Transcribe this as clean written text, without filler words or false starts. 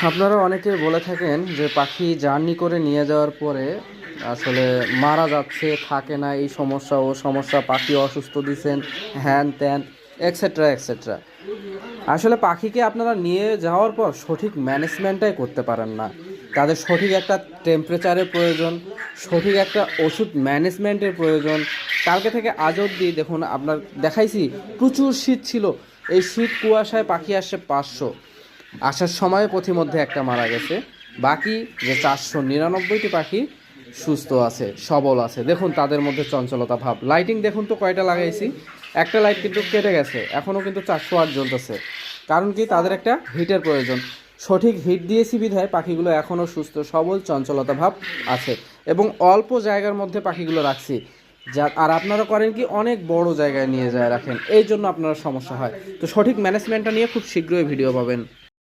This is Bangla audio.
আপনারা অনেকে বলে থাকেন যে পাখি জার্নি করে নিয়ে যাওয়ার পরে আসলে মারা যাচ্ছে, থাকে না, এই সমস্যা ও সমস্যা, পাখি অসুস্থ দিছেন, হ্যান ত্যান, এক্সেট্রা এক্সেট্রা। আসলে পাখিকে আপনারা নিয়ে যাওয়ার পর সঠিক ম্যানেজমেন্টটাই করতে পারেন না। তাদের সঠিক একটা টেম্পারেচারের প্রয়োজন, সঠিক একটা ওষুধ ম্যানেজমেন্টের প্রয়োজন। কালকে থেকে আজ অবধি দেখুন, আপনার দেখাইছি প্রচুর শীত ছিল। এই শীত কুয়াশায় পাখি আসছে 500, আসার সময় পথিমধ্যে একটা মারা গেছে। বাকি যে 499টি পাখি সুস্থ আছে, সবল আছে। দেখুন তাদের মধ্যে চঞ্চলতা ভাব। লাইটিং দেখুন তো কয়টা লাগাইছি, একটা লাইট কিন্তু কেটে গেছে, এখনও কিন্তু 408 জ্বলতেছে। কারণ কি, তাদের একটা হিটের প্রয়োজন। সঠিক হিট দিয়েছি বিধায় পাখিগুলো এখনও সুস্থ সবল, চঞ্চলতা ভাব আছে। এবং অল্প জায়গার মধ্যে পাখিগুলো রাখছি। যা আর আপনারা করেন কি, অনেক বড় জায়গায় নিয়ে যায় রাখেন, এই জন্য আপনারা সমস্যা হয়। তো সঠিক ম্যানেজমেন্টটা নিয়ে খুব শীঘ্রই ভিডিও পাবেন।